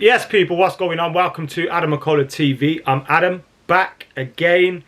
Yes, people, what's going on? Welcome to AdamMcKola TV. I'm Adam, back again.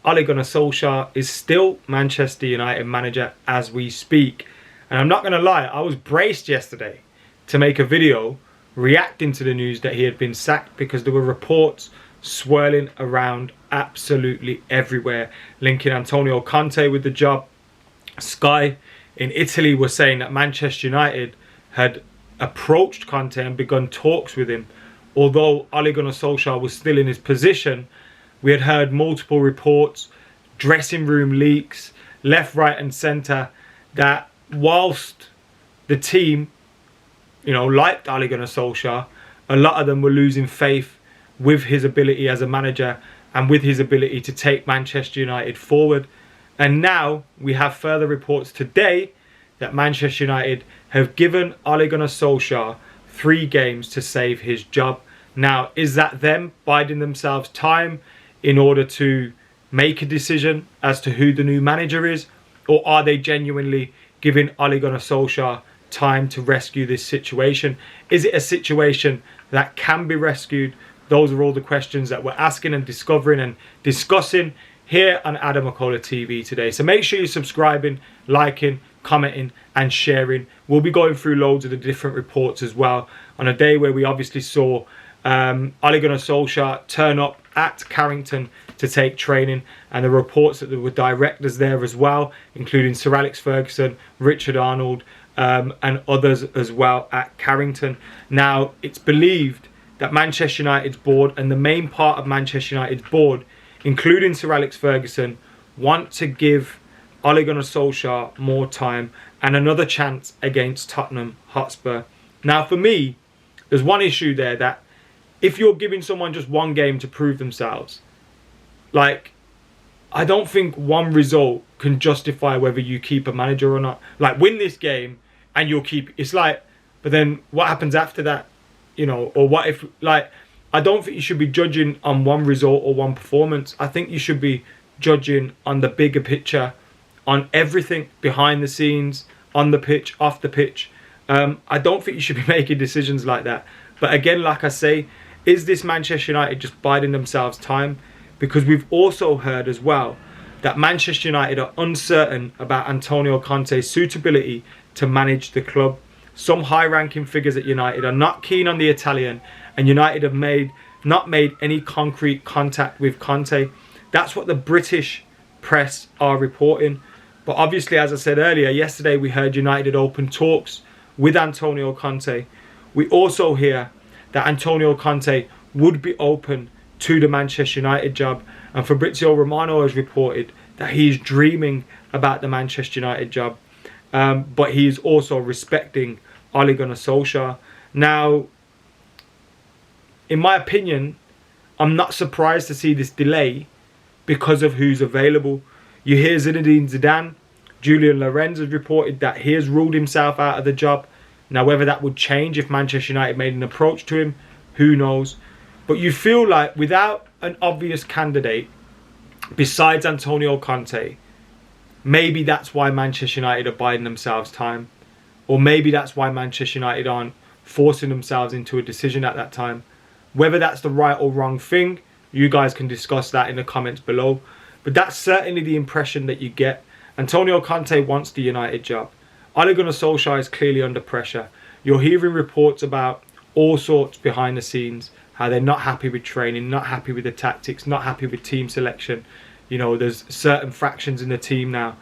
Ole Gunnar Solskjaer is still Manchester United manager as we speak. And I'm not going to lie, I was braced yesterday to make a video reacting to the news that he had been sacked, because there were reports swirling around absolutely everywhere linking Antonio Conte with the job. Sky in Italy was saying that Manchester United had approached Conte and begun talks with him. Although Ole Gunnar Solskjaer was still in his position, we had heard multiple reports, dressing room leaks, left, right and centre, that whilst the team, liked Ole Gunnar Solskjaer, a lot of them were losing faith with his ability as a manager and with his ability to take Manchester United forward. And now we have further reports today that Manchester United have given Ole Gunnar Solskjaer 3 games to save his job. Now, is that them biding themselves time in order to make a decision as to who the new manager is? Or are they genuinely giving Ole Gunnar Solskjaer time to rescue this situation? Is it a situation that can be rescued? Those are all the questions that we're asking and discovering and discussing here on AdamMcKola TV today. So make sure you're subscribing, liking, commenting and sharing. We'll be going through loads of the different reports as well on a day where we obviously saw Ole Gunnar Solskjaer turn up at Carrington to take training, and the reports that there were directors there as well, including Sir Alex Ferguson, Richard Arnold and others as well at Carrington. Now, it's believed that Manchester United's board and the main part of Manchester United's board, including Sir Alex Ferguson, want to give Ole Gunnar Solskjaer more time and another chance against Tottenham Hotspur. Now, for me, there's one issue there, that if you're giving someone just one game to prove themselves, I don't think one result can justify whether you keep a manager or not. Win this game and you'll keep. It's but then what happens after that? Or what if, I don't think you should be judging on one result or one performance. I think you should be judging on the bigger picture, on everything behind the scenes, on the pitch, off the pitch. I don't think you should be making decisions like that. But again, like I say, is this Manchester United just biding themselves time? Because we've also heard as well that Manchester United are uncertain about Antonio Conte's suitability to manage the club. Some high-ranking figures at United are not keen on the Italian, and United have not made any concrete contact with Conte. That's what the British press are reporting. But obviously, as I said earlier, yesterday we heard United had opened talks with Antonio Conte. We also hear that Antonio Conte would be open to the Manchester United job. And Fabrizio Romano has reported that he's dreaming about the Manchester United job. But he is also respecting Ole Gunnar Solskjaer. Now, in my opinion, I'm not surprised to see this delay because of who's available. You hear Zinedine Zidane, Julian Lorenz has reported that he has ruled himself out of the job. Now, whether that would change if Manchester United made an approach to him, who knows? But you feel like without an obvious candidate besides Antonio Conte, maybe that's why Manchester United are biding themselves time. Or maybe that's why Manchester United aren't forcing themselves into a decision at that time. Whether that's the right or wrong thing, you guys can discuss that in the comments below. But that's certainly the impression that you get. Antonio Conte wants the United job. Ole Gunnar Solskjaer is clearly under pressure. You're hearing reports about all sorts behind the scenes, how they're not happy with training, not happy with the tactics, not happy with team selection. There's certain fractions in the team now.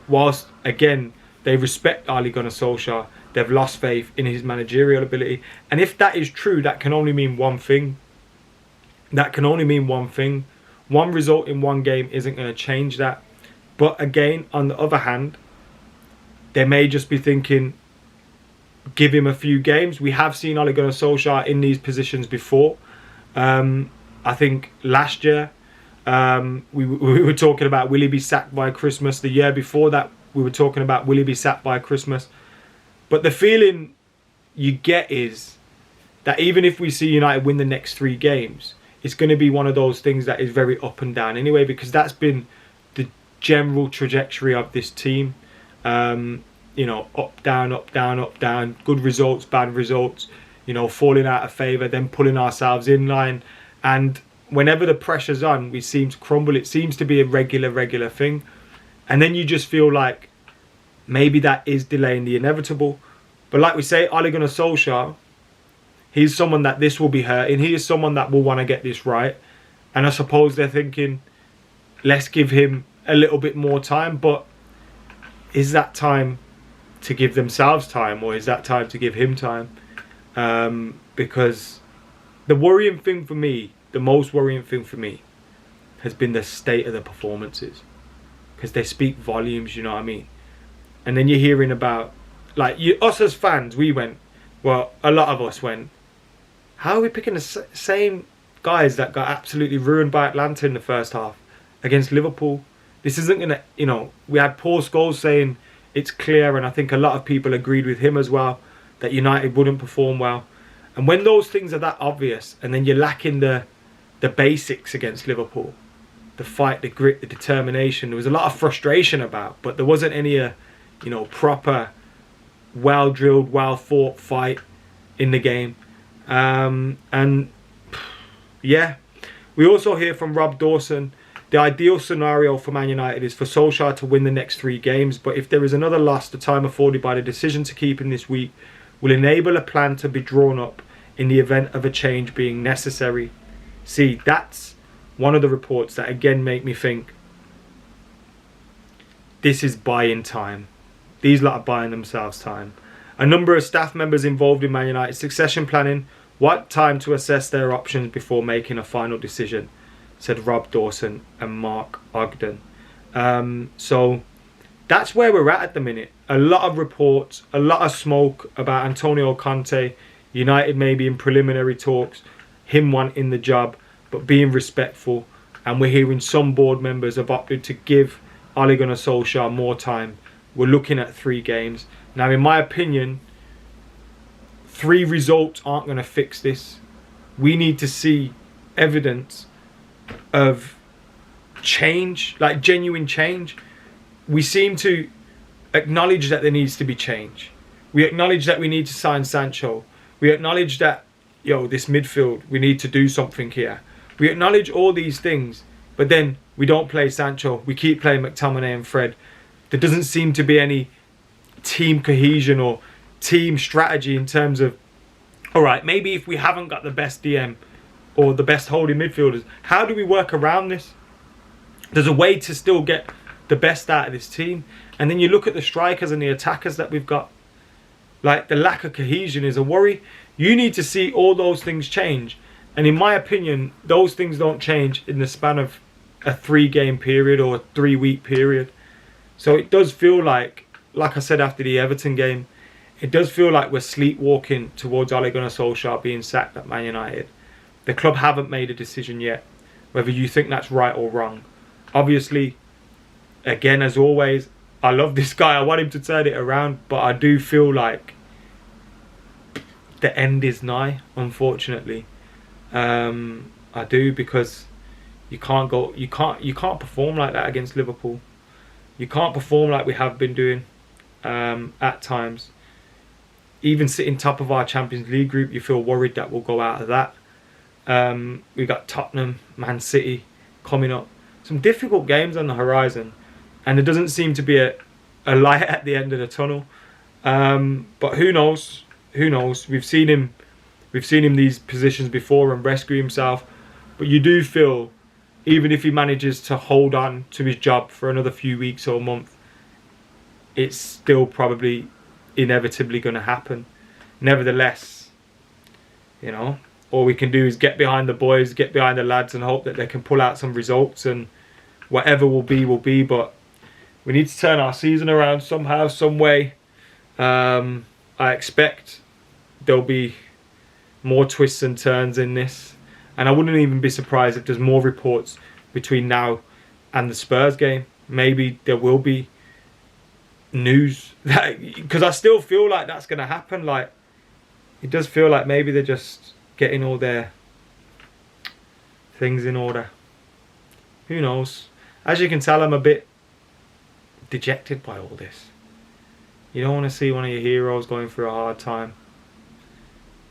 Whilst, again, they respect Ole Gunnar Solskjaer, they've lost faith in his managerial ability. And if that is true, that can only mean one thing. That can only mean one thing. One result in one game isn't going to change that. But again, on the other hand, they may just be thinking, give him a few games. We have seen Ole Gunnar Solskjaer in these positions before. I think last year we were talking about will he be sacked by Christmas. The year before that we were talking about will he be sacked by Christmas. But the feeling you get is that even if we see United win the next 3 games, it's going to be one of those things that is very up and down anyway, because that's been the general trajectory of this team. Up, down, up, down, up, down, good results, bad results. you know, falling out of favour, then pulling ourselves in line. And whenever the pressure's on, we seem to crumble. It seems to be a regular thing. And then you just feel like maybe that is delaying the inevitable. But like we say, Ole Gunnar Solskjaer, he's someone that this will be hurting. He is someone that will want to get this right. And I suppose they're thinking, let's give him a little bit more time. But is that time to give themselves time, or is that time to give him time? Because the worrying thing for me, the most worrying thing for me, has been the state of the performances. Because they speak volumes, you know what I mean? And then you're hearing about, like, us as fans, we went, well, a lot of us went, how are we picking the same guys that got absolutely ruined by Atlanta in the first half against Liverpool? This isn't going to, you know, we had Paul Scholes saying it's clear, and I think a lot of people agreed with him as well, that United wouldn't perform well. And when those things are that obvious, and then you're lacking the basics against Liverpool, the fight, the grit, the determination, there was a lot of frustration about, but there wasn't any, you know, proper, well-drilled, well-thought fight in the game. And yeah, we also hear from Rob Dawson, the ideal scenario for Man United is for Solskjaer to win the next 3 games, but if there is another loss, the time afforded by the decision to keep him this week will enable a plan to be drawn up in the event of a change being necessary. See, that's one of the reports that again make me think this is buying time. These lot are buying themselves time. A number of staff members involved in Man United succession planning want time to assess their options before making a final decision, said Rob Dawson and Mark Ogden. So that's where we're at the minute. A lot of reports, a lot of smoke about Antonio Conte, United maybe in preliminary talks, him wanting the job, but being respectful. And we're hearing some board members have opted to give Ole Gunnar Solskjaer more time. We're looking at 3 games. Now, in my opinion, 3 results aren't going to fix this. We need to see evidence of change, like genuine change. We seem to acknowledge that there needs to be change. We acknowledge that we need to sign Sancho. We acknowledge that, this midfield, we need to do something here. We acknowledge all these things, but then we don't play Sancho. We keep playing McTominay and Fred. There doesn't seem to be any team cohesion or team strategy in terms of, all right, maybe if we haven't got the best DM or the best holding midfielders, how do we work around this? There's a way to still get the best out of this team. And then you look at the strikers and the attackers that we've got. Like, the lack of cohesion is a worry. You need to see all those things change. And in my opinion, those things don't change in the span of a 3-game period or a 3-week period. So it does feel like I said after the Everton game, it does feel like we're sleepwalking towards Ole Gunnar Solskjaer being sacked at Man United. The club haven't made a decision yet, whether you think that's right or wrong. Obviously, again, as always, I love this guy. I want him to turn it around, but I do feel like the end is nigh, unfortunately. I do, because you can't perform like that against Liverpool. You can't perform like we have been doing at times. Even sitting top of our Champions League group, you feel worried that we'll go out of that. We got Tottenham, Man City coming up. Some difficult games on the horizon, and there doesn't seem to be a light at the end of the tunnel. But who knows? Who knows? We've seen him these positions before and rescue himself. But you do feel, even if he manages to hold on to his job for another few weeks or a month, it's still probably inevitably going to happen. Nevertheless, all we can do is get behind the boys, get behind the lads, and hope that they can pull out some results, and whatever will be. But we need to turn our season around somehow, some way. I expect there'll be more twists and turns in this, and I wouldn't even be surprised if there's more reports between now and the Spurs game. Maybe there will be news, because I still feel like that's going to happen. Like, it does feel like maybe they're just getting all their things in order. Who knows? As you can tell, I'm a bit dejected by all this. You don't want to see one of your heroes going through a hard time.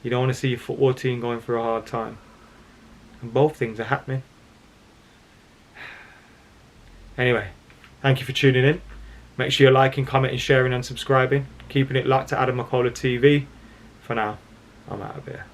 You don't want to see your football team going through a hard time. And both things are happening. Anyway, thank you for tuning in. Make sure you're liking, commenting, sharing and subscribing. Keeping it locked to AdamMcKola TV. For now, I'm out of here.